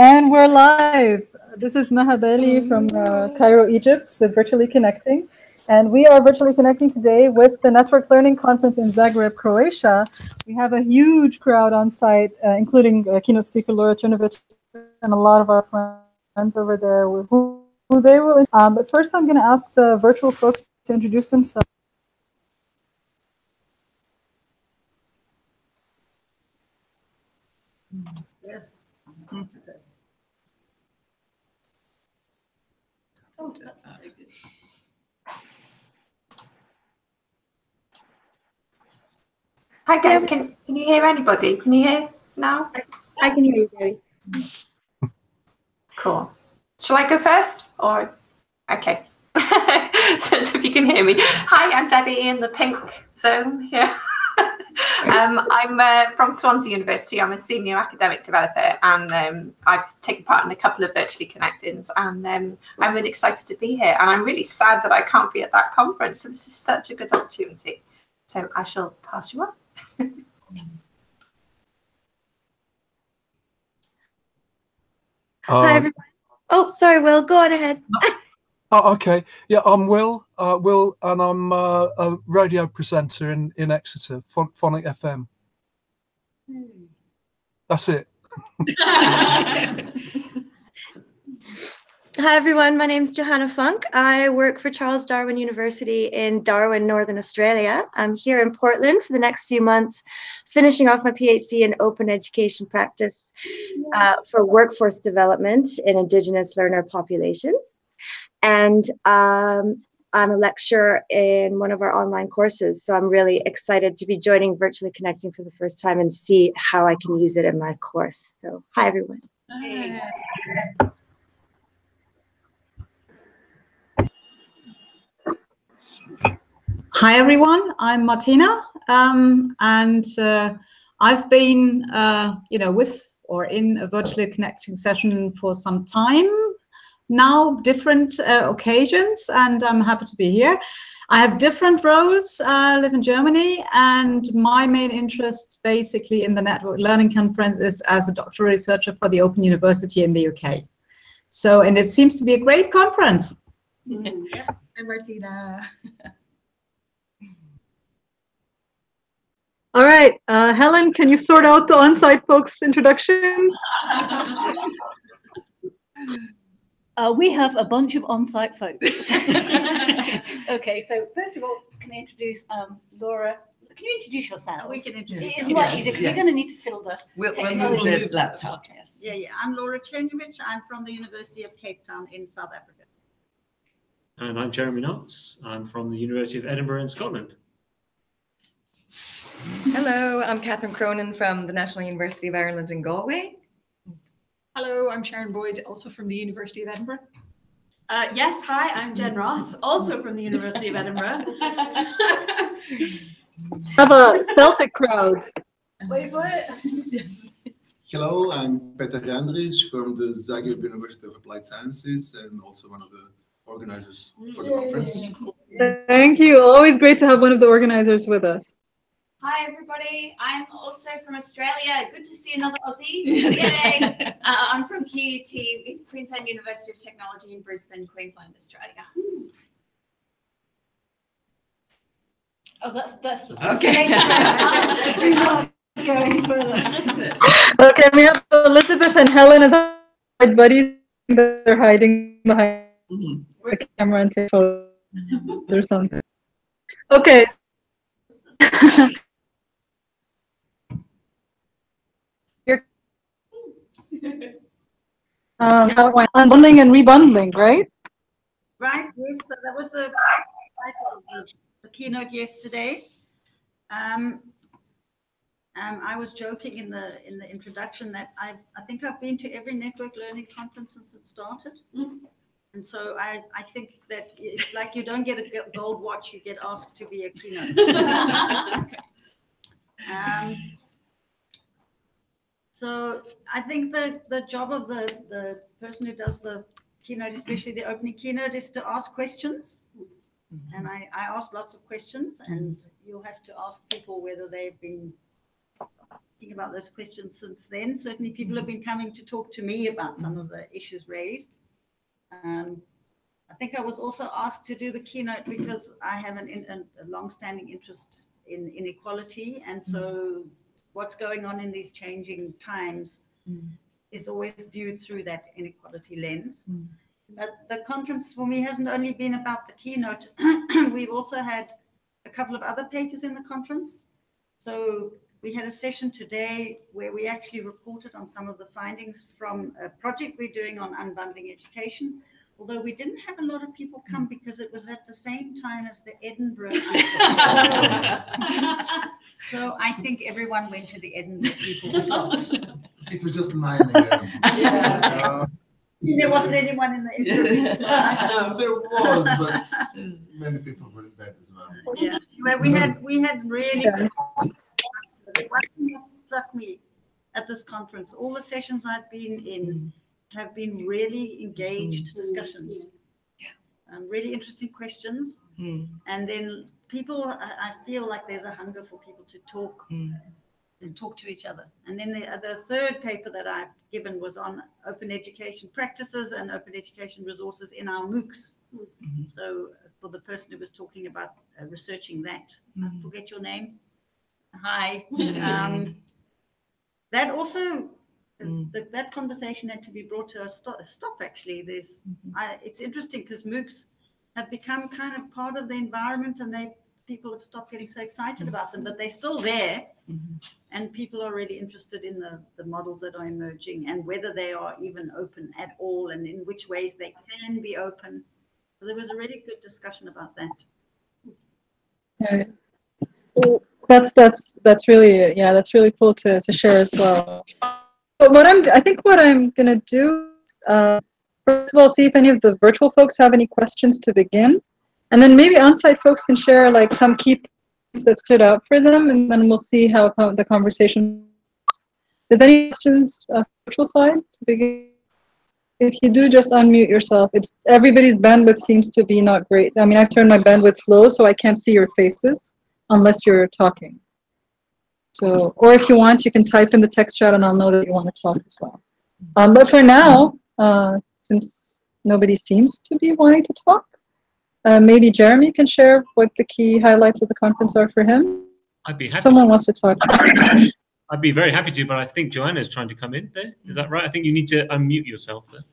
And we're live. This is Mahabeli from Cairo, Egypt, with Virtually Connecting. And we are virtually connecting today with the Network Learning Conference in Zagreb, Croatia. We have a huge crowd on site, including keynote speaker Laura Chernovic and a lot of our friends over there who they will. But first, I'm going to ask the virtual folks to introduce themselves. Hi guys, can you hear anybody? Can you hear now? I can hear you, Debbie. Cool. Shall I go first or? Okay. So if you can hear me. Hi, I'm Debbie in the pink zone here. I'm from Swansea University. I'm a senior academic developer and I've taken part in a couple of Virtually Connectings and I'm really excited to be here and I'm really sad that I can't be at that conference. So this is such a good opportunity. So I shall pass you on. Hi everyone. Oh, sorry, Will. Go on ahead. Okay. Yeah, I'm Will. Will, and I'm a radio presenter in Exeter, Phonic FM. That's it. Hi everyone. My name is Johanna Funk. I work for Charles Darwin University in Darwin, Northern Australia. I'm here in Portland for the next few months, finishing off my PhD in open education practice for workforce development in Indigenous learner populations. And I'm a lecturer in one of our online courses. So I'm really excited to be joining Virtually Connecting for the first time and see how I can use it in my course. So hi, everyone. Hi. Hi, everyone. I'm Martina. And I've been, with or in a Virtually Connecting session for some time now, different occasions, and I'm happy to be here. I have different roles. I live in Germany, and my main interest basically in the Network Learning Conference is as a doctoral researcher for the Open University in the UK. So, and it seems to be a great conference. I'm Martina. All right, Helen, can you sort out the on-site folks' introductions? We have a bunch of on-site folks. Okay, so first of all, can I introduce Laura? Can you introduce yourself? We can introduce It's much easier because you're going to need to fill the We'll move the laptop. Yes. Yeah. I'm Laura Chernovic. I'm from the University of Cape Town in South Africa. And I'm Jeremy Knox. I'm from the University of Edinburgh in Scotland. Hello, I'm Catherine Cronin from the National University of Ireland in Galway. Hello, I'm Sharon Boyd, also from the University of Edinburgh. Yes, hi, I'm Jen Ross, also from the University of Edinburgh. Have a Celtic crowd. Wait, what? Yes. Hello, I'm Petar Jandrić from the Zagreb University of Applied Sciences and also one of the organizers for the conference. Thank you. Always great to have one of the organizers with us. Hi everybody, I'm also from Australia. Good to see another Aussie. Yay! I'm from QUT, Queensland University of Technology in Brisbane, Queensland, Australia. Oh, that's okay. Going further. Okay, we have Elizabeth and Helen as our buddies. They're hiding behind the camera and take photos or something. Okay. Unbundling and rebundling, right? Right, yes, so that was the title of the keynote yesterday. I was joking in the introduction that I think I've been to every network learning conference since it started. And so I think that it's like you don't get a gold watch, you get asked to be a keynote. So I think the job of the person who does the keynote, especially the opening keynote, is to ask questions. And I asked lots of questions, and you'll have to ask people whether they've been thinking about those questions since then. Certainly people have been coming to talk to me about some of the issues raised. I think I was also asked to do the keynote because I have a long-standing interest in inequality. And so what's going on in these changing times is always viewed through that inequality lens. But the conference for me hasn't only been about the keynote. We've also had a couple of other papers in the conference. So we had a session today where we actually reported on some of the findings from a project we're doing on unbundling education, although we didn't have a lot of people come because it was at the same time as the Edinburgh. So I think everyone went to the Edinburgh people slot. It was just 9 a.m. Yeah. There wasn't anyone in the Edinburgh slot. There was, but many people were in bed as well. Yeah, well, we had really good. One thing that struck me at this conference, all the sessions I've been in have been really engaged discussions, really interesting questions, and then people. I feel like there's a hunger for people to talk and talk to each other. And then the third paper that I've given was on open education practices and open education resources in our MOOCs. So for the person who was talking about researching that, I forget your name. Hi. That also, that conversation had to be brought to a stop actually. It's interesting because MOOCs have become kind of part of the environment, and people have stopped getting so excited about them, but they're still there. And people are really interested in the models that are emerging and whether they are even open at all and in which ways they can be open. So there was a really good discussion about that. Okay. That's really, that's really cool to share as well. But I think what I'm gonna do is, first of all, see if any of the virtual folks have any questions to begin, and then maybe on-site folks can share like some key points that stood out for them, and then we'll see how the conversation. Is any questions virtual side to begin? If you do, just unmute yourself. Everybody's bandwidth seems to be not great. I mean, I've turned my bandwidth low, so I can't see your faces unless you're talking. So, or if you want, you can type in the text chat and I'll know that you want to talk as well. But for now, since nobody seems to be wanting to talk, maybe Jeremy can share what the key highlights of the conference are for him. I'd be happy. Someone wants to talk. I'd be very happy to, but I think Joanna is trying to come in there. Is that right? I think you need to unmute yourself there.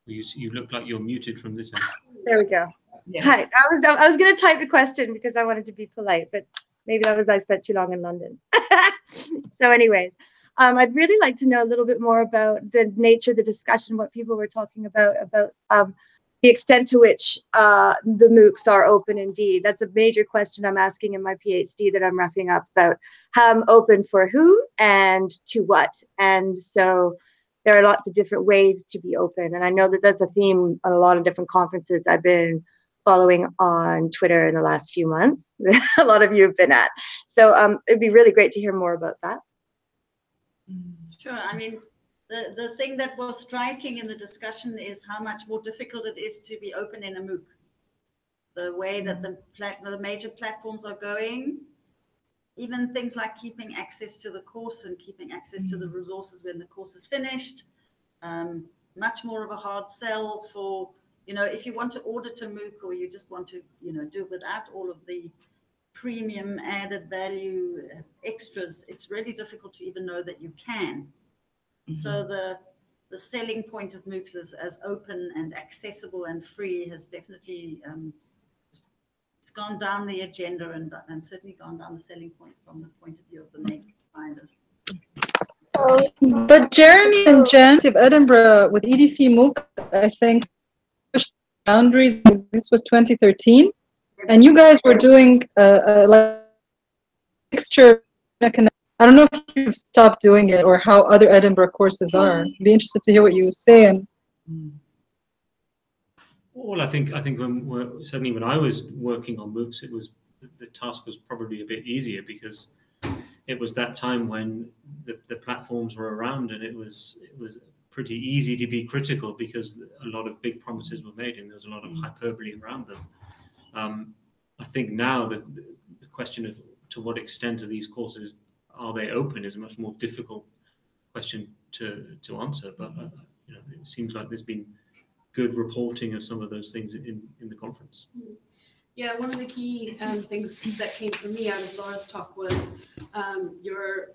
You look like you're muted from this end. There we go. Yeah. Hi, I was going to type the question because I wanted to be polite, but maybe that was I spent too long in London. So anyways, I'd really like to know a little bit more about the nature of the discussion, what people were talking about the extent to which the MOOCs are open indeed. That's a major question I'm asking in my PhD that I'm wrapping up about open for who and to what. And so there are lots of different ways to be open. And I know that that's a theme on a lot of different conferences I've been following on Twitter in the last few months. A lot of you have been at. So it'd be really great to hear more about that. Sure. I mean, the thing that was striking in the discussion is how much more difficult it is to be open in a MOOC. The way that the major platforms are going, even things like keeping access to the course and keeping access to the resources when the course is finished, much more of a hard sell for, if you want to audit a MOOC or you just want to, do it without all of the premium added value extras, it's really difficult to even know that you can. So the selling point of MOOCs as open and accessible and free has definitely it's gone down the agenda and certainly gone down the selling point from the point of view of the major providers. But Jeremy and Jen of Edinburgh with EDC MOOC, I think, pushed boundaries. This was 2013, and you guys were doing like mixture. I don't know if you've stopped doing it or how other Edinburgh courses are. I'd be interested to hear what you say. And well, I think certainly when I was working on MOOCs, the task was probably a bit easier because it was that time when the platforms were around and it was pretty easy to be critical because a lot of big promises were made and there was a lot of hyperbole around them. I think now the question of to what extent are these courses, are they open, is a much more difficult question to answer. But you know, it seems like there's been good reporting of some of those things in the conference. Yeah, one of the key things that came from me out of Laura's talk was your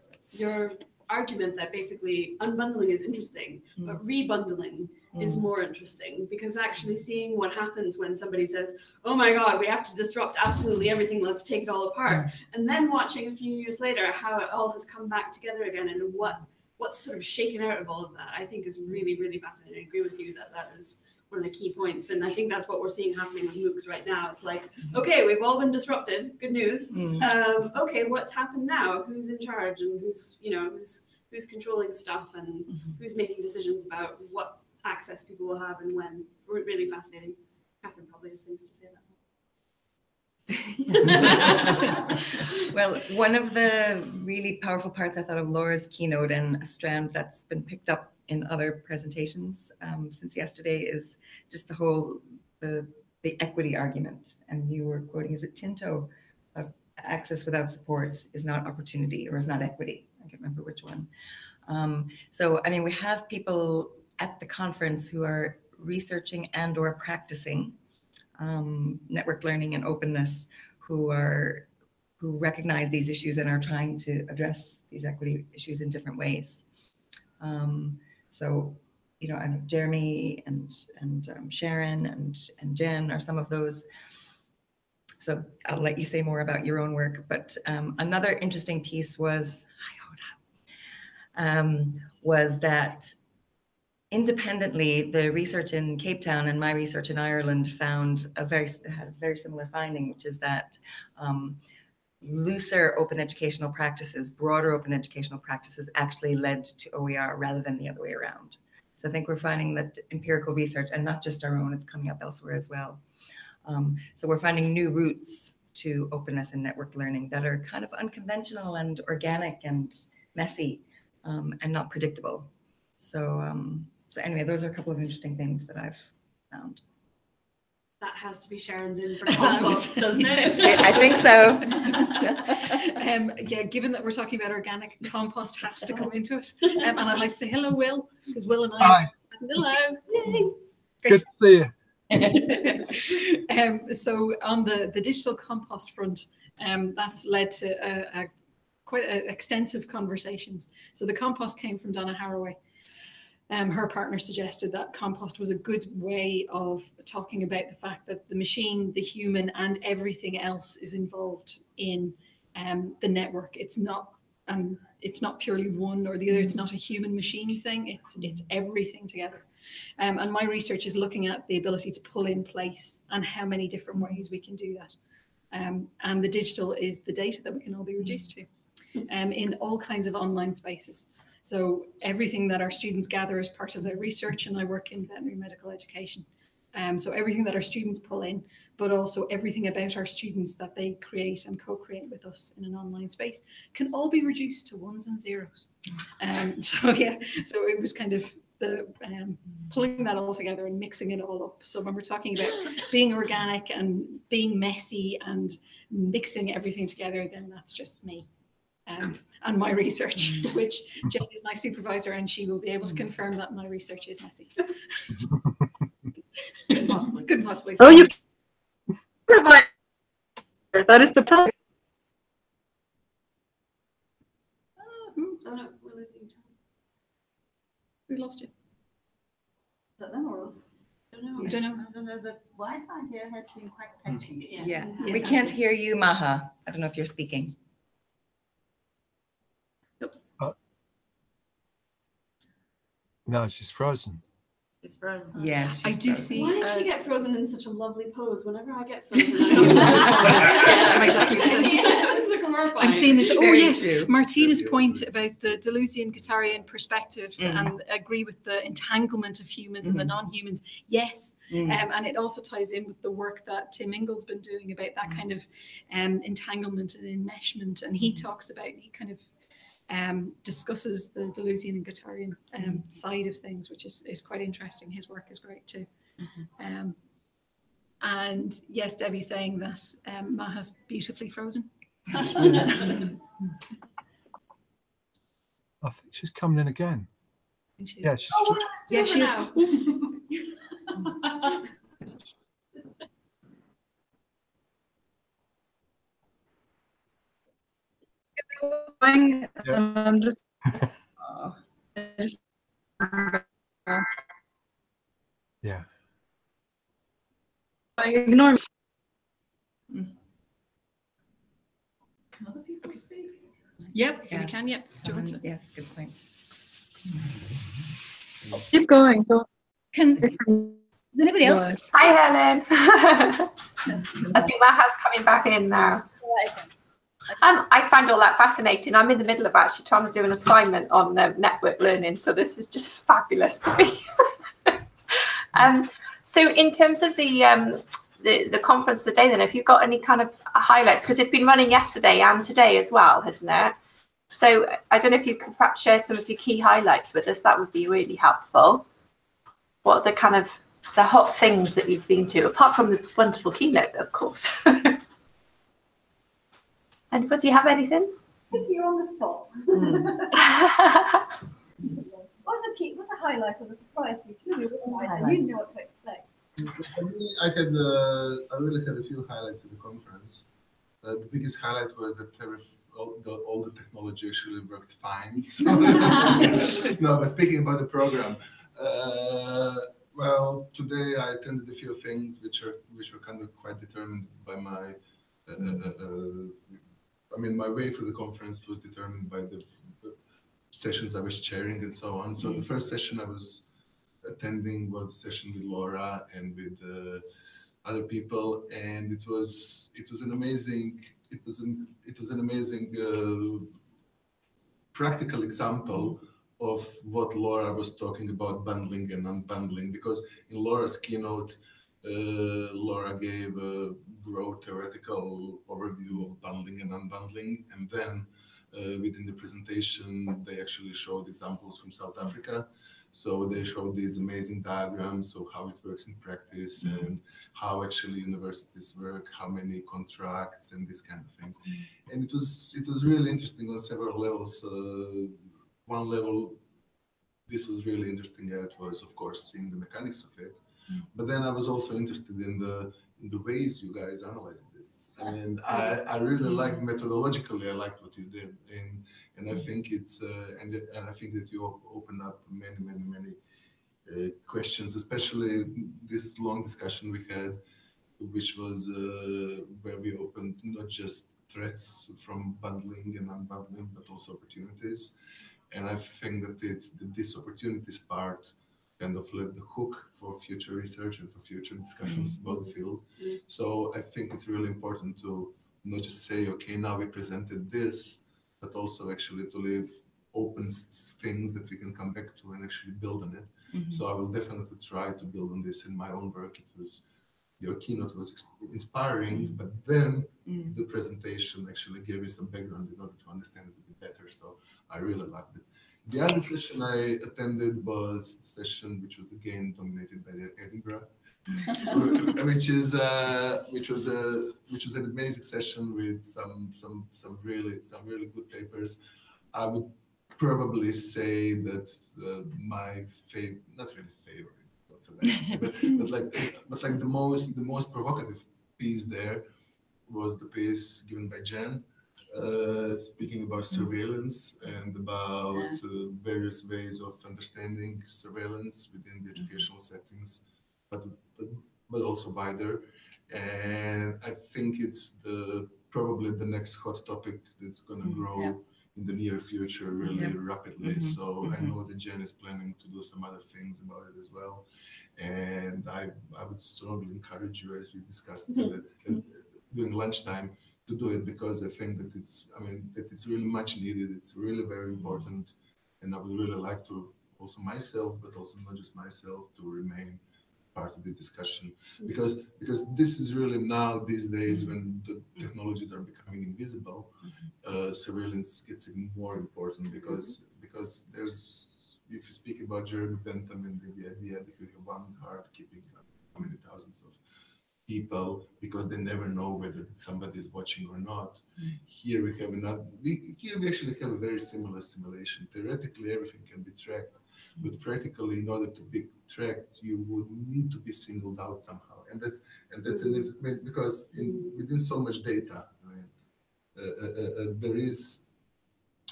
argument that basically unbundling is interesting, but rebundling is more interesting, because actually seeing what happens when somebody says, oh my God, we have to disrupt absolutely everything, let's take it all apart. And then watching a few years later how it all has come back together again and what's sort of shaken out of all of that, I think is really, really fascinating. I agree with you that that is one of the key points. And I think that's what we're seeing happening with MOOCs right now. It's like, okay, we've all been disrupted, good news. Okay, what's happened now? Who's in charge, and who's controlling stuff, and who's making decisions about what access people will have and when? Really fascinating. Catherine probably has things to say about that. Well, one of the really powerful parts I thought of Laura's keynote, and a strand that's been picked up in other presentations since yesterday, is just the whole the equity argument. And you were quoting, is it Tinto? Access without support is not opportunity, or is not equity. I can't remember which one. So, I mean, we have people at the conference who are researching and or practicing network learning and openness, who recognize these issues and are trying to address these equity issues in different ways. So, you know, I know Jeremy and Sharon and Jen are some of those. So I'll let you say more about your own work. But another interesting piece was that independently, the research in Cape Town and my research in Ireland had a very similar finding, which is that looser open educational practices, broader open educational practices, actually led to OER rather than the other way around. So I think we're finding that empirical research, and not just our own, it's coming up elsewhere as well. So we're finding new routes to openness and network learning that are kind of unconventional and organic and messy, and not predictable. So anyway, those are a couple of interesting things that I've found. That has to be Sharon's in for compost, doesn't it? I think so. Yeah, given that we're talking about organic, compost has to come into it. And I'd like to say hello, Will, because Will and I. Hi. Hello. Yay. Good to see you. So on the digital compost front, that's led to quite extensive conversations. So the compost came from Donna Haraway. Her partner suggested that compost was a good way of talking about the fact that the machine, the human, and everything else is involved in the network. It's not purely one or the other. It's not a human machine thing. It's everything together. And my research is looking at the ability to pull in place and how many different ways we can do that. And the digital is the data that we can all be reduced to in all kinds of online spaces. So everything that our students gather as part of their research, and I work in veterinary medical education. So everything that our students pull in, but also everything about our students that they create and co-create with us in an online space can all be reduced to ones and zeros. So yeah, so it was kind of the pulling that all together and mixing it all up. So when we're talking about being organic and being messy and mixing everything together, then that's just me. And my research, which Jen is my supervisor, and she will be able to confirm that my research is messy. Couldn't possibly. Oh, you provide. That is the topic. Oh no, we're losing time. We lost you. Is that them or us? I don't know. The Wi-Fi here has been quite patchy. Yeah. We can't hear you, Maha. I don't know if you're speaking. No, she's frozen. She's frozen. Yeah, I do frozen. see. Why does she get frozen in such a lovely pose? Whenever I get frozen, I'm exactly the same. it's like horrifying. I'm seeing this. Oh Very yes, true. Martina's point about the Deleuzian-Guattarian perspective, and agree with the entanglement of humans and the non-humans. Yes, and it also ties in with the work that Tim Ingle's been doing about that kind of entanglement and enmeshment. And he talks about, he kind of discusses the Deleuzian and Guattarian side of things, which is quite interesting. His work is great too. And yes, Debbie saying that Maha's beautifully frozen. I think she's coming in again. Yeah, she's. Oh, yeah, she is. I'm just. Yeah. Ignore me. Can other people speak? Yep, if you can, yep. Do you want to? Yes, good point. Keep going. Don't. Can anybody else? Hi, Helen. I think Maha's coming back in now. I find all that fascinating. I'm in the middle of actually trying to do an assignment on network learning, so this is just fabulous for me. So in terms of the conference today, then, have you got any kind of highlights? Because it's been running yesterday and today as well, hasn't it? So I don't know if you could perhaps share some of your key highlights with us. That would be really helpful. What are the kind of the hot things that you've been to, apart from the wonderful keynote, of course? Anybody have anything? You're on the spot. What's the highlight or the surprise you? You know what to expect. For me, I really had a few highlights of the conference. The biggest highlight was that all the technology actually worked fine. No, but speaking about the program, well, today I attended a few things which were kind of quite determined by my. My way through the conference was determined by the sessions I was chairing and so on. So the first session I was attending was a session with Laura and with other people, and it was an amazing practical example of what Laura was talking about, bundling and unbundling, because in Laura's keynote, Laura gave a broad theoretical overview of bundling and unbundling, and then within the presentation, they actually showed examples from South Africa. So they showed these amazing diagrams of how it works in practice and how actually universities work, how many contracts and these kind of things. And it was really interesting on several levels. One level, this was really interesting at was, of course, seeing the mechanics of it. But then I was also interested in the ways you guys analyze this. I mean, I really liked methodologically. I liked what you did, and I think it's and I think that you opened up many questions, especially this long discussion we had, which was where we opened not just threats from bundling and unbundling, but also opportunities. And I think that this opportunities part kind of left the hook for future research and for future discussions about the field. So I think it's really important to not just say, okay, now we presented this, but also actually to leave open things that we can come back to and actually build on it. So I will definitely try to build on this in my own work. Your keynote was inspiring, but then the presentation actually gave me some background in order to understand it a bit better. So I really liked it. The other session I attended was the session which was again dominated by the Edinburgh, which was an amazing session with some really good papers. I would probably say that my favorite, not really favorite, but like the most provocative piece there was the piece given by Jen, speaking about surveillance and about various ways of understanding surveillance within the educational settings, but also wider. And I think it's probably the next hot topic that's going to grow in the near future really rapidly. So I know that Jen is planning to do some other things about it as well. And I would strongly encourage you, as we discussed during lunchtime, to do it, because I think that it's really much needed. It's really very important. And I would really like to also myself, but also not just myself, to remain part of the discussion, because this is really now these days when the technologies are becoming invisible, surveillance gets even more important, because there's, if you speak about Jeremy Bentham and the idea that you have one heart keeping how many thousands of people because they never know whether somebody is watching or not. Here we have another. Here we actually have a very similar simulation. Theoretically, everything can be tracked, but practically, in order to be tracked, you would need to be singled out somehow, and that's because within so much data, there is.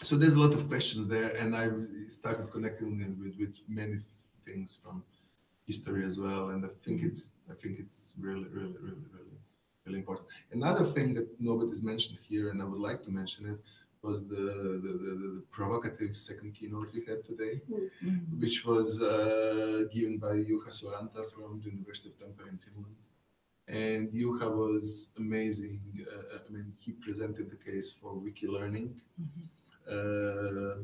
So there's a lot of questions there, and I've started connecting with many things from history as well, and I think it's really important. Another thing that nobody's mentioned here, and I would like to mention it, was the provocative second keynote we had today, which was given by Juha Soranta from the University of Tampere in Finland. And Juha was amazing. I mean, he presented the case for wiki learning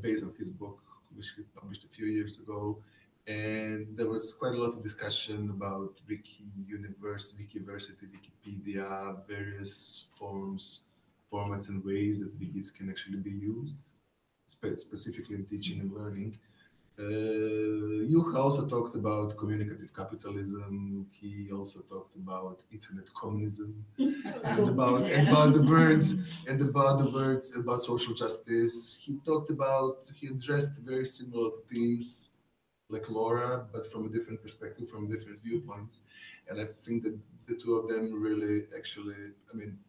based on his book, which he published a few years ago. And there was quite a lot of discussion about Wikiuniverse, Wikiversity, Wikipedia, various formats and ways that wikis can actually be used, specifically in teaching and learning. Juha also talked about communicative capitalism. He also talked about internet communism and about the words about social justice. He addressed very similar themes like Laura, but from a different perspective, from different viewpoints. And I think that the two of them really actually, I mean,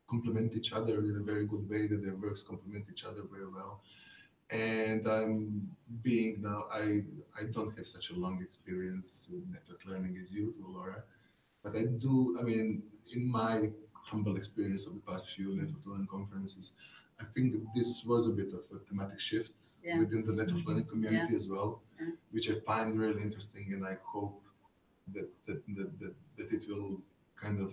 complement each other in a very good way, that their works complement each other very well. And I don't have such a long experience with network learning as you do, Laura, but I do, I mean, in my humble experience of the past few network learning conferences, I think that this was a bit of a thematic shift within the network learning community as well, which I find really interesting, and I hope that it will kind of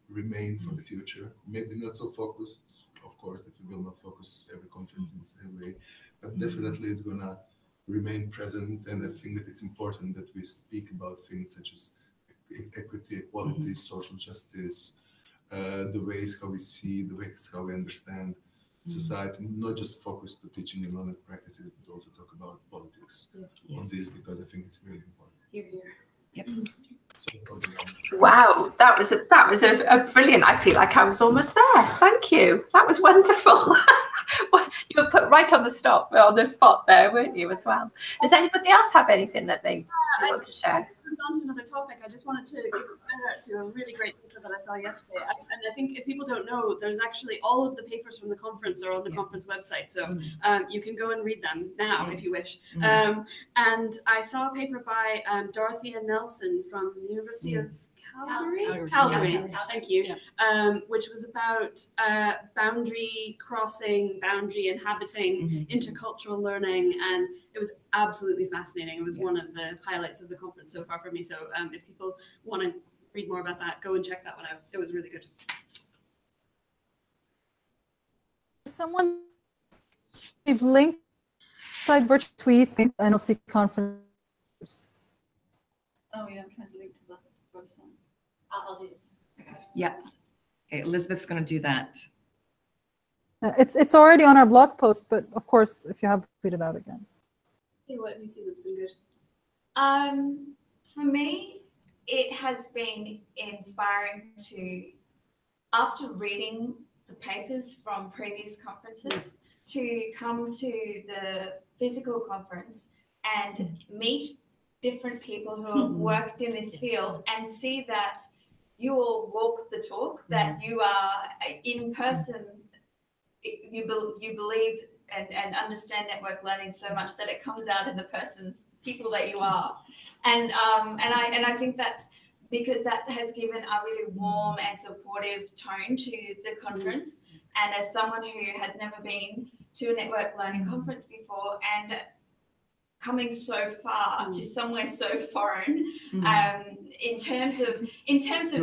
remain for the future. Maybe not so focused, of course, that we will not focus every conference in the same way, but definitely it's gonna remain present. And I think that it's important that we speak about things such as equity, equality, social justice, the ways how we see, the ways how we understand society, not just focus to teaching and learning practices, but also talk about politics on this, because I think it's really important. Here, here. Yep. Wow, that was a brilliant. I feel like I was almost there. Thank you. That was wonderful. You were put right on the spot there, weren't you, as well? Does anybody else have anything that they want to share? On to another topic, I just wanted to give a shout out to a really great paper that I saw yesterday. And I think if people don't know, there's actually all of the papers from the conference are on the conference website. So you can go and read them now if you wish. And I saw a paper by Dorothea Nelson from the University of Calgary. Thank you. Which was about boundary crossing, boundary inhabiting, intercultural learning, and it was absolutely fascinating. It was one of the highlights of the conference so far for me. So if people want to read more about that, go and check that one out. It was really good. Someone we've linked inside virtual tweet NLC conference. Oh yeah, I'm trying to link to the website. I'll do it. Yeah. Okay, Elizabeth's going to do that. It's already on our blog post, but of course, if you have to tweet it out again. Hey, what have you seen that's been good? For me, it has been inspiring to, after reading the papers from previous conferences, to come to the physical conference and meet different people who have worked in this field and see that you all walk the talk, that you are in person, you believe and understand network learning so much that it comes out in the people that you are. And I think that's because that has given a really warm and supportive tone to the conference. And as someone who has never been to a network learning conference before, and coming so far to somewhere so foreign, in terms of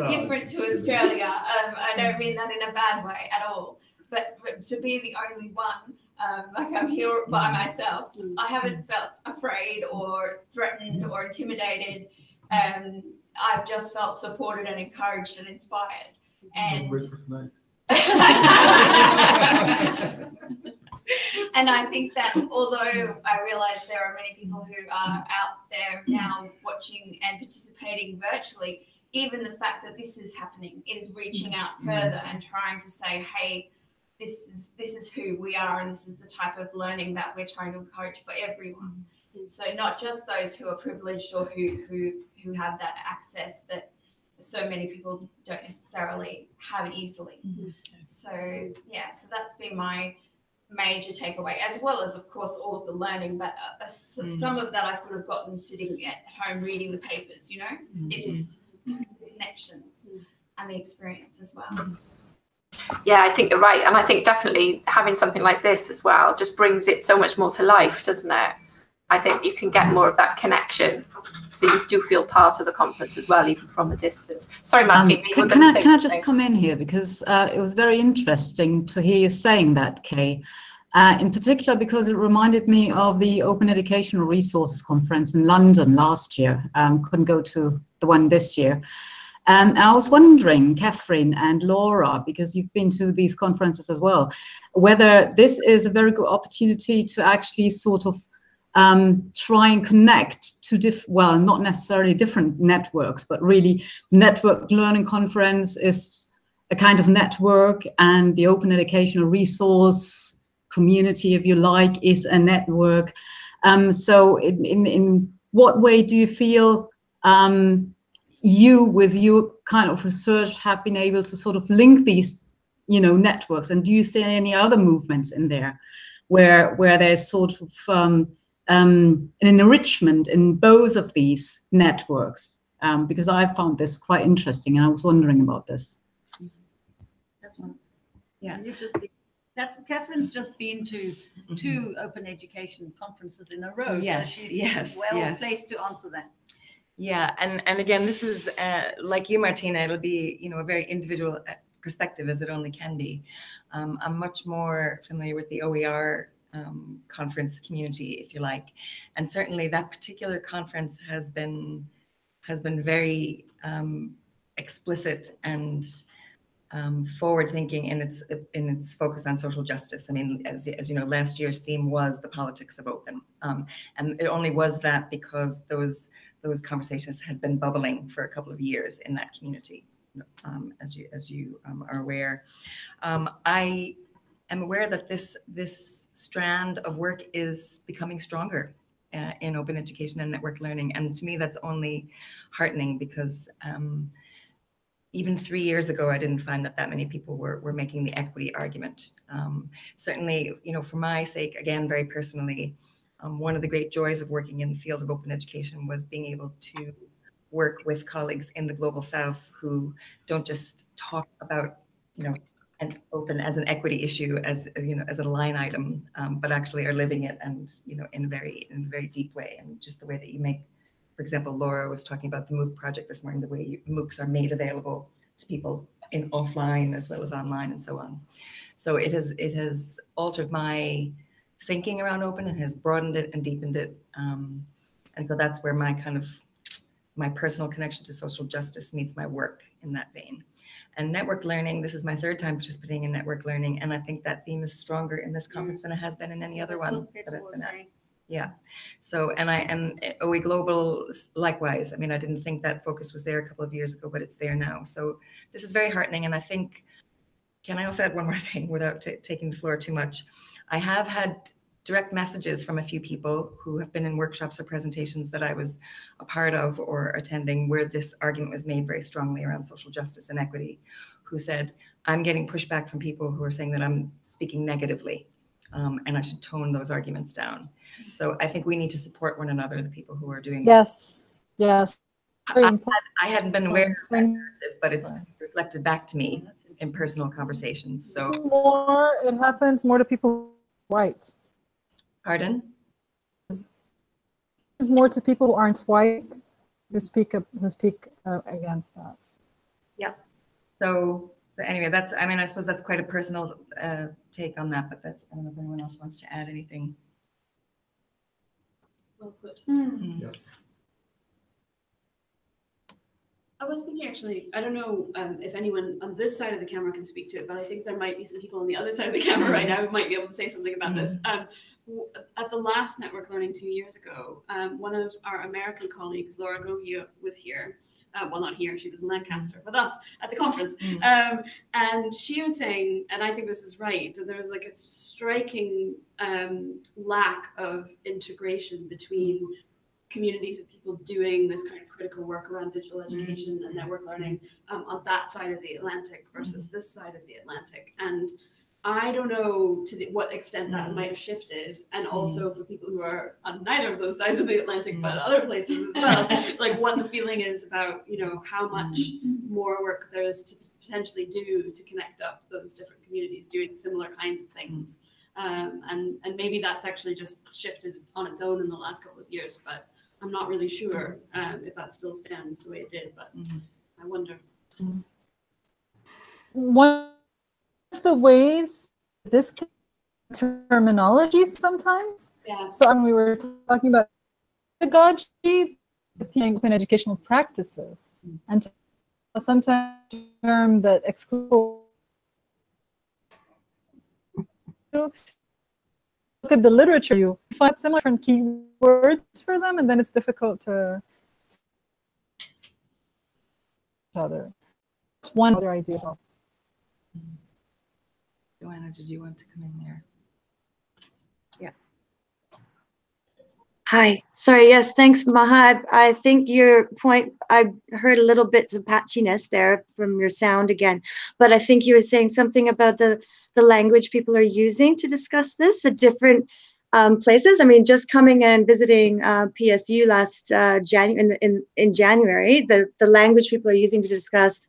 different to Australia, I don't mean that in a bad way at all, but to be the only one, like I'm here by myself, I haven't felt afraid or threatened or intimidated. I've just felt supported and encouraged and inspired. And wait for tonight. And I think that although I realize there are many people who are out there now watching and participating virtually, even the fact that this is happening is reaching out further and trying to say, hey, this is who we are, and this is the type of learning that we're trying to encourage for everyone. So not just those who are privileged or who have that access that so many people don't necessarily have easily. So yeah, so that's been my major takeaway, as well as, of course, all of the learning, but some of that I could have gotten sitting at home reading the papers, you know. It's the connections and the experience as well. Yeah, I think you're right. And I think definitely having something like this as well just brings it so much more to life, doesn't it? I think you can get more of that connection. So you do feel part of the conference as well, even from a distance. Sorry, Martin. Can I just come in here? Because it was very interesting to hear you saying that, Kay. In particular, because it reminded me of the Open Educational Resources Conference in London last year. Couldn't go to the one this year. I was wondering, Catherine and Laura, because you've been to these conferences as well, whether this is a very good opportunity to actually sort of try and connect to well, not necessarily different networks, but really Network Learning Conference is a kind of network, and the Open Educational Resource community, if you like, is a network. So in what way do you feel you, with your kind of research, have been able to sort of link these, you know, networks? And do you see any other movements in there where there's sort of an enrichment in both of these networks? Because I found this quite interesting, and I was wondering about this. That's one. Yeah, you've just been, Catherine's just been to 2 open education conferences in a row. Yes, so she's well placed to answer that. Yeah, and again, this is like you, Martina. It'll be, you know, a very individual perspective, as it only can be. I'm much more familiar with the OER conference community, if you like, and certainly that particular conference has been very explicit and forward-thinking in its focus on social justice. I mean, as you know, last year's theme was the politics of open, and it only was that because those conversations had been bubbling for a couple of years in that community, as you are aware. I am aware that this strand of work is becoming stronger in open education and network learning, and to me that's only heartening, because even 3 years ago, I didn't find that many people were making the equity argument. Certainly, you know, for my sake, again, very personally, one of the great joys of working in the field of open education was being able to work with colleagues in the Global South who don't just talk about, you know, and open as an equity issue, as you know, as a line item, but actually are living it, and you know, in a very deep way, and just the way that you make. For example, Laura was talking about the MOOC project this morning, the way MOOCs are made available to people in offline as well as online, and so on. So it has altered my thinking around open, and has broadened it and deepened it, and so that's where my personal connection to social justice meets my work in that vein. And network learning, this is my 3rd time participating in network learning, and I think that theme is stronger in this conference than it has been in any other one that I've been at. Yeah. So, and OE Global, likewise. I mean, I didn't think that focus was there a couple of years ago, but it's there now. So this is very heartening. And I think, can I also add one more thing without taking the floor too much? I have had direct messages from a few people who have been in workshops or presentations that I was a part of or attending, where this argument was made very strongly around social justice and equity, who said, I'm getting pushback from people who are saying that I'm speaking negatively, and I should tone those arguments down. So I think we need to support one another, the people who are doing this. Yes. I hadn't been aware of that narrative, but it's reflected back to me in personal conversations. So it happens more to people white. Pardon? It's more to people who aren't white who speak against that. Yeah. So anyway, that's, I mean, I suppose that's quite a personal take on that, but that's, I don't know if anyone else wants to add anything. Well put. Yeah. I was thinking actually, I don't know if anyone on this side of the camera can speak to it, but I think there might be some people on the other side of the camera right now who might be able to say something about this. At the last Network Learning 2 years ago, one of our American colleagues, Laura Gogia, was here. Well, not here, she was in Lancaster with us at the conference. And she was saying, and I think this is right, that there was like a striking lack of integration between communities of people doing this kind of critical work around digital education and network learning on that side of the Atlantic versus this side of the Atlantic. And I don't know to what extent that might have shifted, and also for people who are on neither of those sides of the Atlantic, but other places as well, like what the feeling is about, you know, how much more work there is to potentially do to connect up those different communities doing similar kinds of things. And maybe that's actually just shifted on its own in the last couple of years, but I'm not really sure if that still stands the way it did, but I wonder. One of the ways this terminology sometimes. Yeah. So when we were talking about pedagogy, open educational practices, and sometimes a term that excludes. Look at the literature, you find similar different keywords for them, and then it's difficult to other. It's one other idea. Joanna, did you want to come in there? Yeah. Hi. Sorry. Yes. Thanks, Maha. I think your point, I heard a little bits of patchiness there from your sound again, but I think you were saying something about the language people are using to discuss this at different places. I mean, just coming and visiting PSU last January, in January, the language people are using to discuss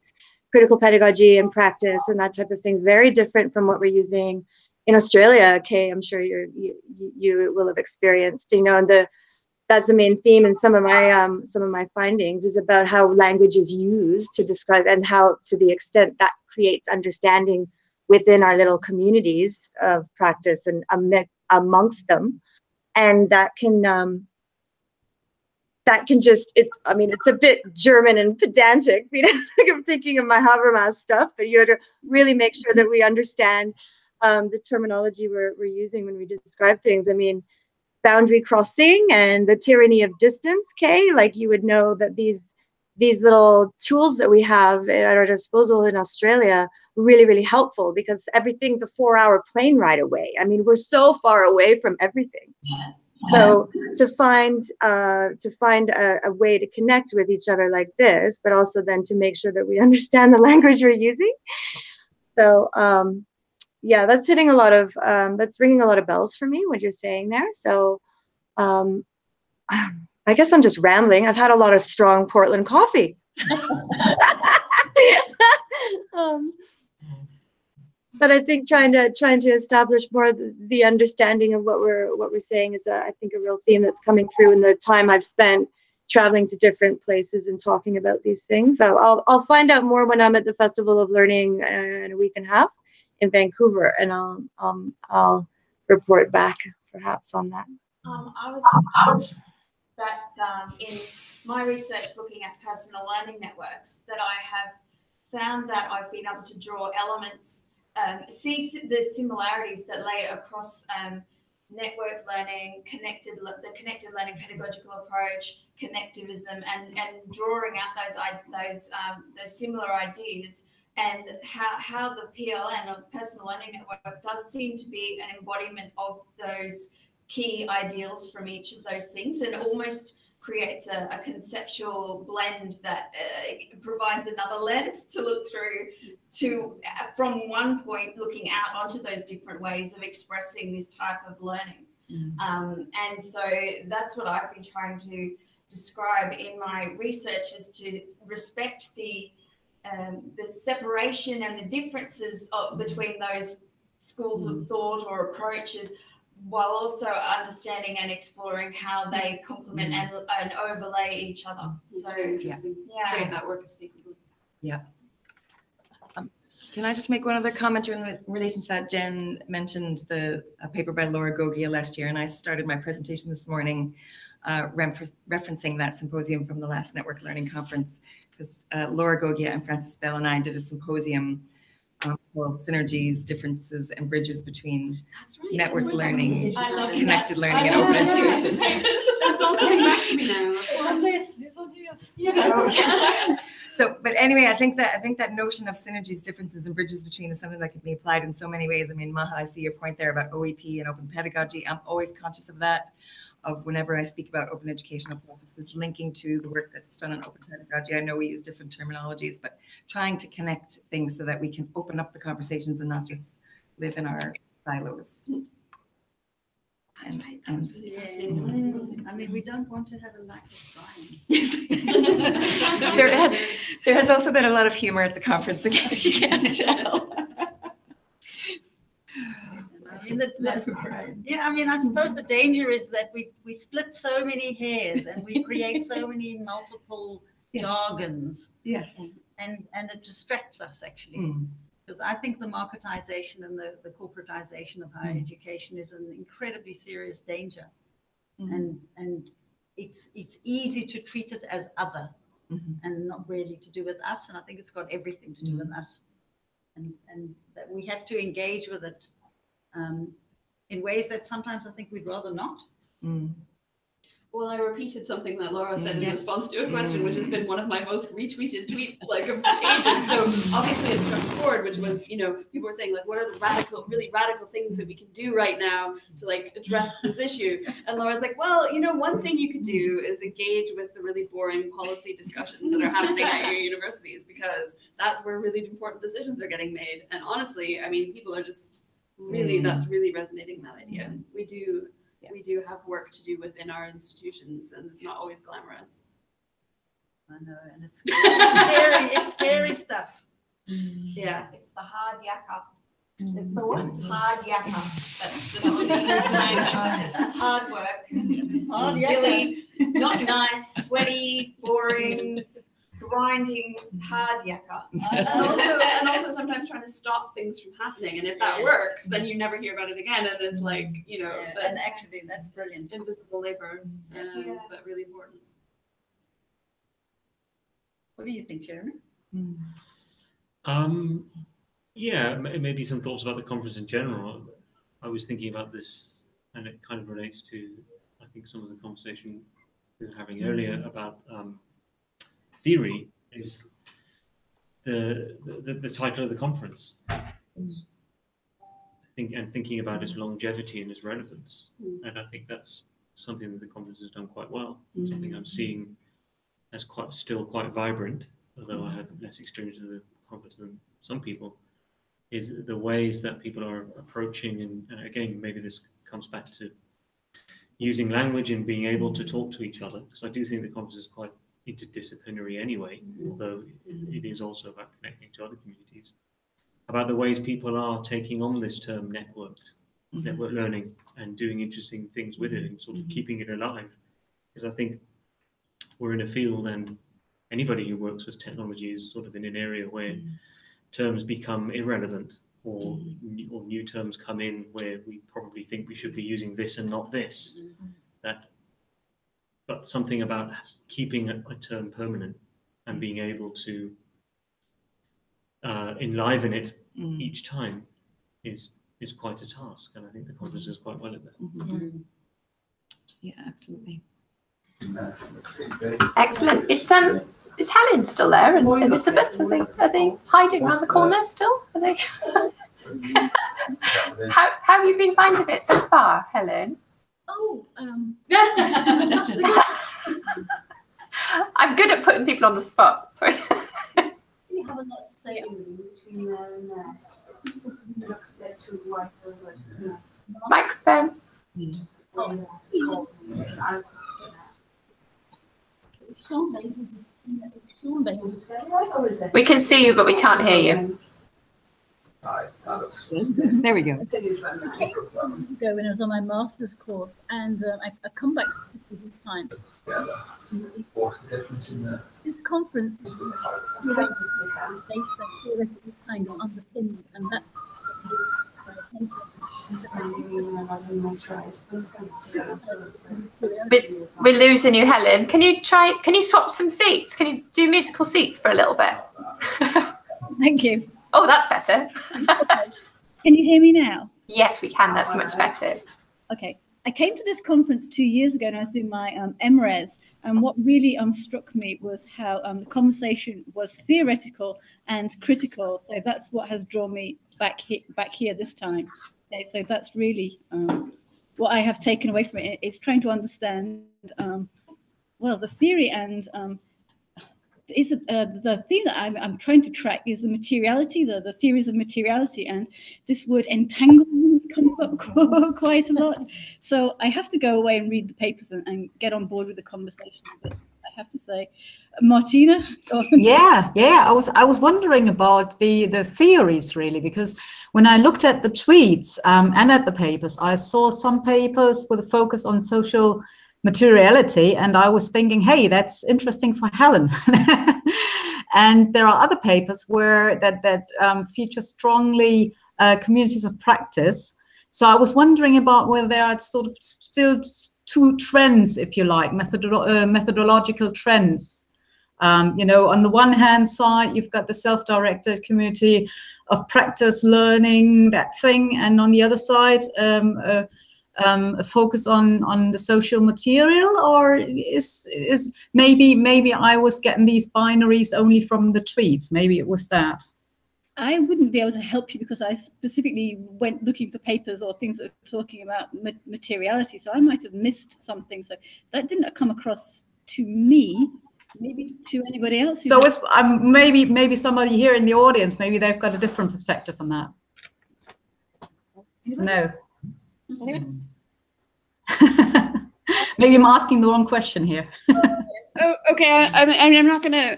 critical pedagogy and practice and that type of thing, very different from what we're using in Australia. Kay, I'm sure you will have experienced, you know, and that's the main theme in some of my findings is about how language is used to describe, and how, to the extent that creates understanding within our little communities of practice and amongst them, and that can just, I mean, it's a bit German and pedantic, you know, like I'm thinking of my Habermas stuff, but you have to really make sure that we understand the terminology we're using when we describe things. I mean, boundary crossing and the tyranny of distance, Kay, like you would know that these little tools that we have at our disposal in Australia are really, really helpful, because everything's a 4-hour plane ride away. I mean, we're so far away from everything. Yes. So to find a way to connect with each other like this, but also then to make sure that we understand the language we're using. So yeah, that's hitting a lot of that's ringing a lot of bells for me, what you're saying there. So I guess I'm just rambling. I've had a lot of strong Portland coffee. But I think trying to establish more the understanding of what we're saying is I think a real theme that's coming through in the time I've spent traveling to different places and talking about these things. So I'll find out more when I'm at the Festival of Learning in a week and a half in Vancouver, and I'll report back perhaps on that. I was that in my research looking at personal learning networks, that I have found that I've been able to draw elements, see the similarities that lay across network learning, the connected learning pedagogical approach, connectivism, and drawing out those similar ideas, and how the PLN, or personal learning network, does seem to be an embodiment of those key ideals from each of those things, and almost creates a conceptual blend that provides another lens to look through from one point looking out onto those different ways of expressing this type of learning. And so that's what I've been trying to describe in my research, is to respect the separation and the differences between those schools of thought or approaches, while also understanding and exploring how they complement and overlay each other. So yeah, great that work is taking place. Yeah. Can I just make one other comment in relation to that? Jen mentioned a paper by Laura Gogia last year, and I started my presentation this morning referencing that symposium from the last Network Learning Conference, because Laura Gogia and Francis Bell and I did a symposium called Synergies, Differences and Bridges Between Network Learning, Connected Learning and Open Education. That's all coming back to me now. So, but anyway, I think that notion of synergies, differences, and bridges between is something that can be applied in so many ways. I mean, Maha, I see your point there about OEP and open pedagogy. I'm always conscious of that, of whenever I speak about open educational practices, linking to the work that's done on open pedagogy. I know we use different terminologies, but trying to connect things so that we can open up the conversations and not just live in our silos. That's right. That was really fascinating. I mean, we don't want to have a lack of trying. There has also been a lot of humor at the conference, in case you can't tell. I mean, I suppose the danger is that we split so many hairs and we create so many multiple jargons. Yes. And it distracts us, actually. Because I think the marketization and the corporatization of higher education is an incredibly serious danger. And it's easy to treat it as other and not really to do with us. And I think it's got everything to do with us. And that we have to engage with it in ways that sometimes I think we'd rather not. Well, I repeated something that Laura said in response to a question, which has been one of my most retweeted tweets like of ages. So obviously it struck a chord, which was, you know, people were saying like, what are the really radical things that we can do right now to like address this issue? And Laura's like, well, you know, one thing you could do is engage with the really boring policy discussions that are happening at your universities, because that's where really important decisions are getting made. And honestly, I mean, people are just really, that's really resonating, that idea. We do have work to do within our institutions, and it's not always glamorous. I know, and it's scary. It's scary stuff. Yeah, it's the hard yakka. It's the what? It's hard yakka. That's hard work. Hard really not nice, sweaty, boring, grinding, hard yakka. And also sometimes trying to stop things from happening. And if that works, then you never hear about it again. And it's like, you know, and actually that's brilliant. Invisible labor, but really important. What do you think, Jeremy? Yeah, maybe some thoughts about the conference in general. I was thinking about this, and it kind of relates to, I think, some of the conversation we were having earlier about theory is the title of the conference. Thinking about its longevity and its relevance. And I think that's something that the conference has done quite well. Something I'm seeing as still quite vibrant, although I have less experience in the conference than some people, is the ways that people are approaching, and again, maybe this comes back to using language and being able to talk to each other, because I do think the conference is quite interdisciplinary anyway, although it is also about connecting to other communities, about the ways people are taking on this term network learning and doing interesting things with it and sort of keeping it alive. Because I think we're in a field, and anybody who works with technology is sort of in an area where terms become irrelevant, or new terms come in where we probably think we should be using this and not this. But something about keeping a term permanent and being able to enliven it each time is quite a task, and I think the conference is quite well at that. Yeah, absolutely. Excellent. Is Helen still there, and Elizabeth? Are they hiding around the corner still? Are they? How have you been finding it so far, Helen? Oh, I'm good at putting people on the spot. Sorry. You have a lot to say. Microphone. We can see you, but we can't hear you. There we go. Ago when I was on my master's course, and I come back to this time. What's the difference in the? This conference is theoretical kind of underpinned, and that's my attention. We're losing you, Helen. Can you swap some seats? Can you do musical seats for a little bit? Thank you. Oh, that's better. Can you hear me now? Yes, we can. That's much better. Okay. I came to this conference 2 years ago and I was doing my MRes, and what really struck me was how the conversation was theoretical and critical. So that's what has drawn me back here this time. Okay, so that's really what I have taken away from it. It's trying to understand, well, the theory and the theme that I'm trying to track is the materiality, the theories of materiality, and this word entanglement comes up quite a lot. So I have to go away and read the papers and get on board with the conversation. But I have to say, Martina, go on. Yeah. I was wondering about the theories really, because when I looked at the tweets and at the papers, I saw some papers with a focus on social materiality, and I was thinking, hey, that's interesting for Helen. And there are other papers where that feature strongly communities of practice. So I was wondering about whether there are sort of still two trends, if you like, methodological trends. You know, on the one hand side, you've got the self-directed community of practice, learning, that thing, and on the other side, a focus on the social material, or is maybe I was getting these binaries only from the tweets? Maybe it was that. I wouldn't be able to help you because I specifically went looking for papers or things that were talking about materiality, so I might have missed something. So that didn't come across to me. Maybe to anybody else. So it's maybe somebody here in the audience, maybe they've got a different perspective on that. No. Maybe I'm asking the wrong question here. Oh, okay. I'm not gonna.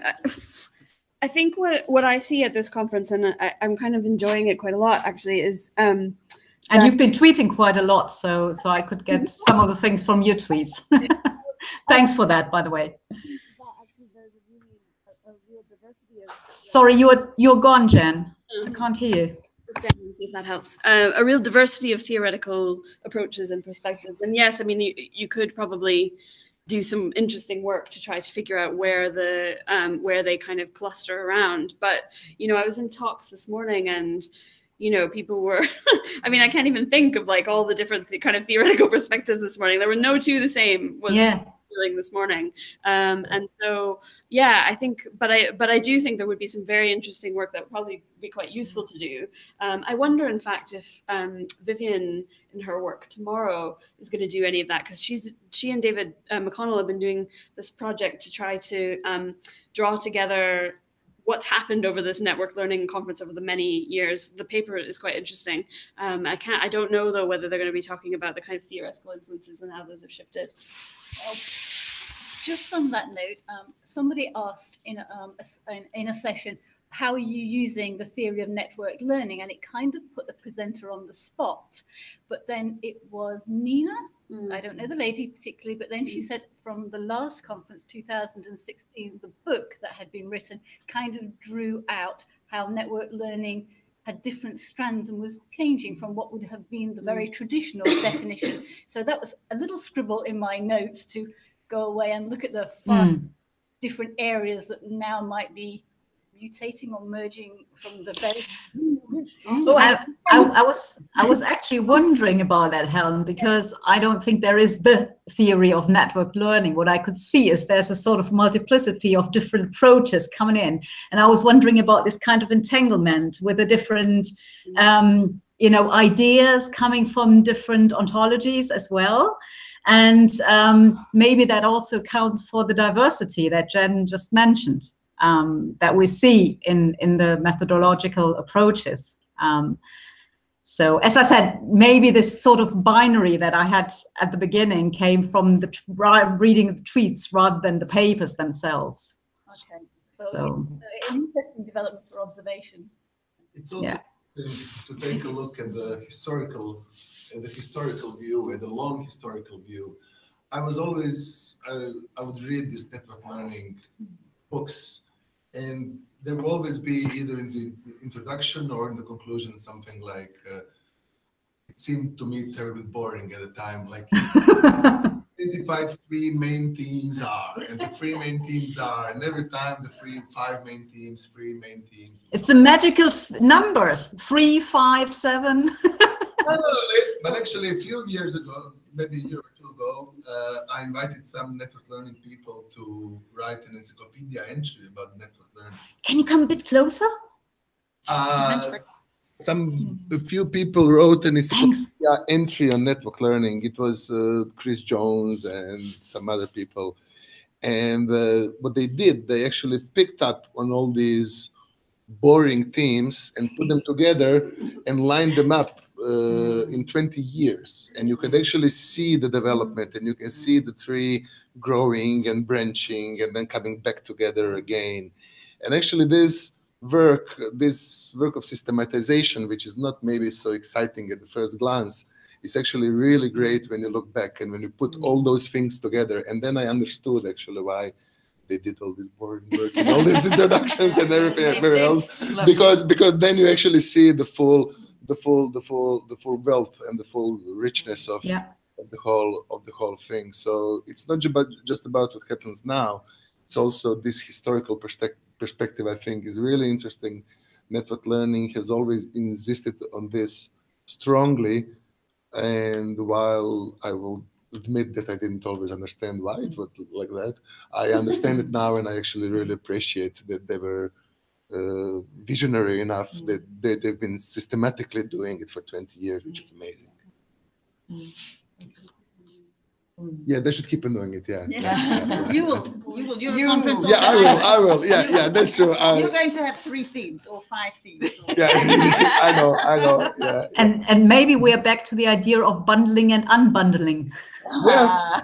I think what I see at this conference, and I'm kind of enjoying it quite a lot, actually, is. And you've been tweeting quite a lot, so I could get some of the things from your tweets. Thanks for that, by the way. Sorry, you're gone, Jen. I can't hear you. See if that helps. A real diversity of theoretical approaches and perspectives. And yes, I mean, you could probably do some interesting work to try to figure out where they kind of cluster around. But, you know, I was in talks this morning and, you know, people were, I mean, I can't even think of like all the different kind of theoretical perspectives this morning. There were no two the same. This morning, and so yeah, I think, but I do think there would be some very interesting work that would probably be quite useful to do. I wonder, in fact, if Vivian in her work tomorrow is going to do any of that, because she and David McConnell have been doing this project to try to draw together what's happened over this network learning conference over the many years. The paper is quite interesting. I don't know though whether they're going to be talking about the kind of theoretical influences and how those have shifted. Just on that note, somebody asked in a session, how are you using the theory of network learning? And it kind of put the presenter on the spot. But then it was Nina, I don't know the lady particularly, but then she said from the last conference, 2016, the book that had been written kind of drew out how network learning had different strands and was changing from what would have been the very traditional definition. So that was a little scribble in my notes to go away and look at the 5 different areas that now might be mutating or merging from the very. I was actually wondering about that, Helen, because I don't think there is the theory of network learning. What I could see is there's a sort of multiplicity of different approaches coming in, and I was wondering about this kind of entanglement with the different you know, ideas coming from different ontologies as well. And maybe that also counts for the diversity that Jen just mentioned, that we see in the methodological approaches. So as I said, maybe this sort of binary that I had at the beginning came from the reading the tweets rather than the papers themselves. Okay, so an interesting development for observation. It's also to take a look at the historical view, at the long historical view. I was always, I would read these network learning books, and there will always be either in the introduction or in the conclusion something like, it seemed to me terribly boring at the time. Like, identified three main themes are, and the three main themes are, and every time the five main themes, three main themes. It's the magical numbers, 3, 5, 7. But actually, a few years ago, maybe a year or two ago, I invited some network learning people to write an encyclopedia entry about network learning. Can you come a bit closer? A few people wrote an encyclopedia entry on network learning. It was Chris Jones and some other people. And what they did, they actually picked up on all these boring themes and put them together and lined them up in 20 years. And you could actually see the development, and you can see the tree growing and branching and then coming back together again. And actually this work of systematization, which is not maybe so exciting at the first glance, is actually really great when you look back and when you put all those things together. And then I understood actually why they did all this boring work and all these introductions and everything else, because then you actually see the full wealth and the full richness of the whole thing. So it's not just about what happens now. It's also this historical perspective, I think, is really interesting. Network learning has always insisted on this strongly, and while I will admit that I didn't always understand why it was like that, I understand it now, and I actually really appreciate that they were visionary enough that they've been systematically doing it for 20 years, which is amazing. Yeah, they should keep on doing it. Yeah. You will. Conference. Yeah, I will. Yeah, that's true. You're going to have 3 themes or 5 themes. Yeah, I know. Yeah. And maybe we are back to the idea of bundling and unbundling. Yeah.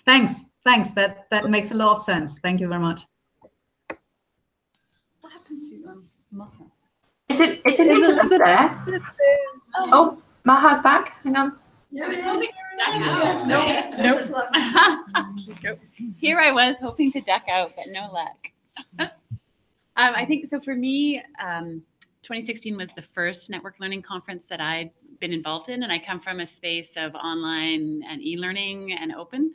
Thanks. That makes a lot of sense. Thank you very much. What happened to Maha? Is it Elizabeth there? Oh, Maha's back. Hang on. Nope. Here I was hoping to duck out, but no luck. I think so. For me, 2016 was the first network learning conference that I'd been involved in, and I come from a space of online and e-learning and open.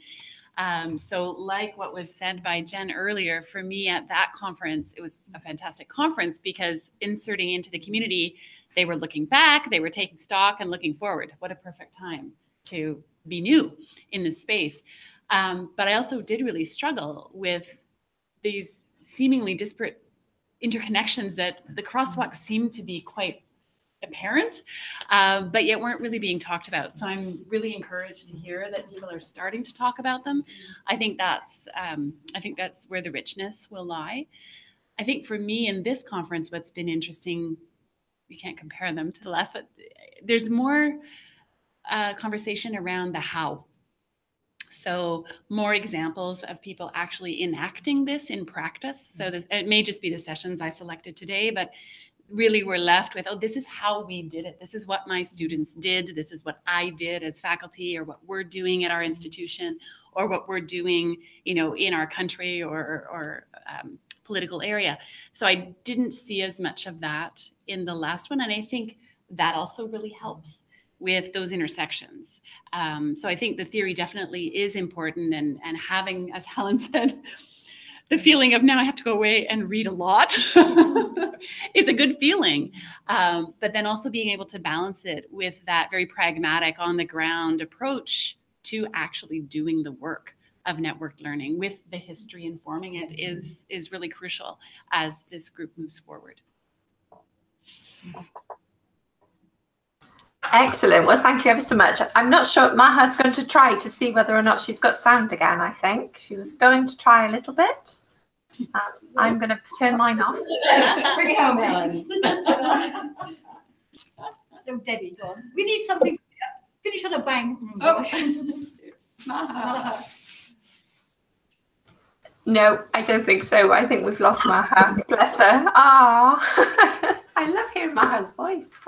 So like what was said by Jen earlier, for me at that conference, it was a fantastic conference because inserting into the community, they were looking back, they were taking stock and looking forward. What a perfect time to be new in this space. But I also did really struggle with these seemingly disparate interconnections that the crosswalks seem to be quite apparent, but yet weren't really being talked about. So I'm really encouraged to hear that people are starting to talk about them. I think that's where the richness will lie. I think for me in this conference, what's been interesting, you can't compare them to the last, but there's more conversation around the how. So more examples of people actually enacting this in practice. So this, it may just be the sessions I selected today, but really we're left with, oh, this is how we did it. This is what my students did. This is what I did as faculty, or what we're doing at our institution, or what we're doing, in our country or political area. So I didn't see as much of that in the last one. And I think that also really helps with those intersections. So I think the theory definitely is important, and having, as Helen said, the feeling of now I have to go away and read a lot is a good feeling. But then also being able to balance it with that very pragmatic, on the ground approach to actually doing the work of networked learning with the history informing it is really crucial as this group moves forward. Excellent. Well, thank you ever so much. I'm not sure. Maha's going to try to see whether or not she's got sound again, I think. She was going to try a little bit. I'm going to turn mine off. Bring it home, Helen. Oh, Debbie, go on. We need something to finish on a bang. Oh. No, I don't think so. I think we've lost Maha. Bless her. Ah, I love hearing Maha's voice.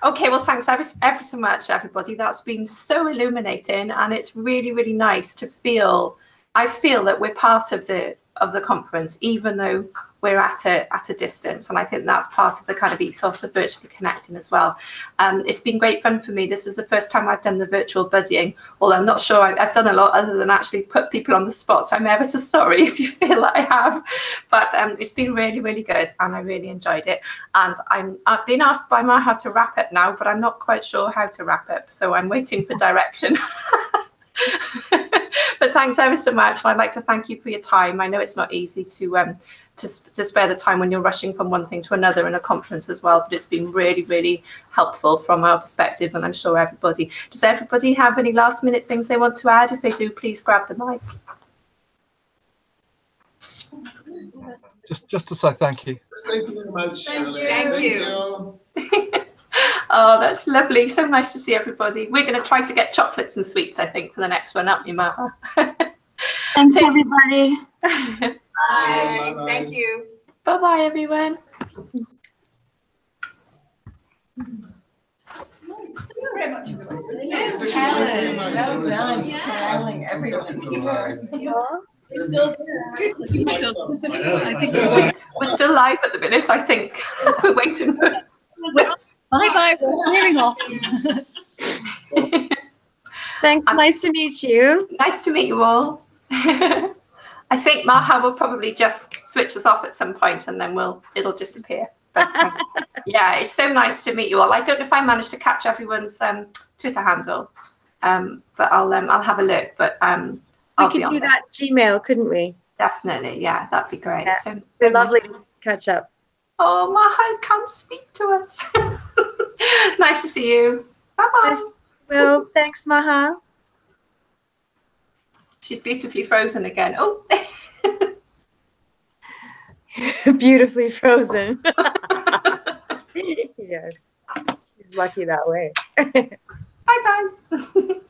Okay, well, thanks ever so much, everybody. That's been so illuminating, and it's really, really nice to feel. I feel that we're part of the conference, even though we're at a distance. And I think that's part of the kind of ethos of virtually connecting as well. It's been great fun for me. This is the first time I've done the virtual buddying, although I'm not sure I've done a lot other than actually put people on the spot. So I'm ever so sorry if you feel that I have, but it's been really, really good and I really enjoyed it. And I've been asked by Maha to wrap it now, but I'm not quite sure how to wrap it. So I'm waiting for direction. But thanks ever so much. I'd like to thank you for your time. I know it's not easy to spare the time when you're rushing from one thing to another in a conference as well, but it's been really, really helpful from our perspective, and I'm sure everybody. Does everybody have any last minute things they want to add? If they do, please grab the mic. Just to say thank you. Thank you very much. Thank you. Oh, that's lovely. So nice to see everybody. We're going to try to get chocolates and sweets, I think, for the next one, aren't we, Maha? Thanks, everybody. Bye. Bye. Thank you. Bye-bye, everyone. Very much. Alan, well done for corralling everyone here. It's still there. We're still, I think we're still live at the minute, I think. We're waiting for... Bye-bye, we're clearing off. Thanks, nice to meet you. Nice to meet you all. I think Maha will probably just switch us off at some point and then it'll disappear. But yeah, it's so nice to meet you all. I don't know if I managed to catch everyone's Twitter handle, but I'll have a look. But we could do that Gmail, couldn't we? Definitely, yeah, that'd be great. Yeah. So lovely to catch up. Oh, Maha can't speak to us. Nice to see you. Bye-bye. Well, thanks, Maha. She's beautifully frozen again. Oh. Beautifully frozen. Yes. She's lucky that way. Bye-bye.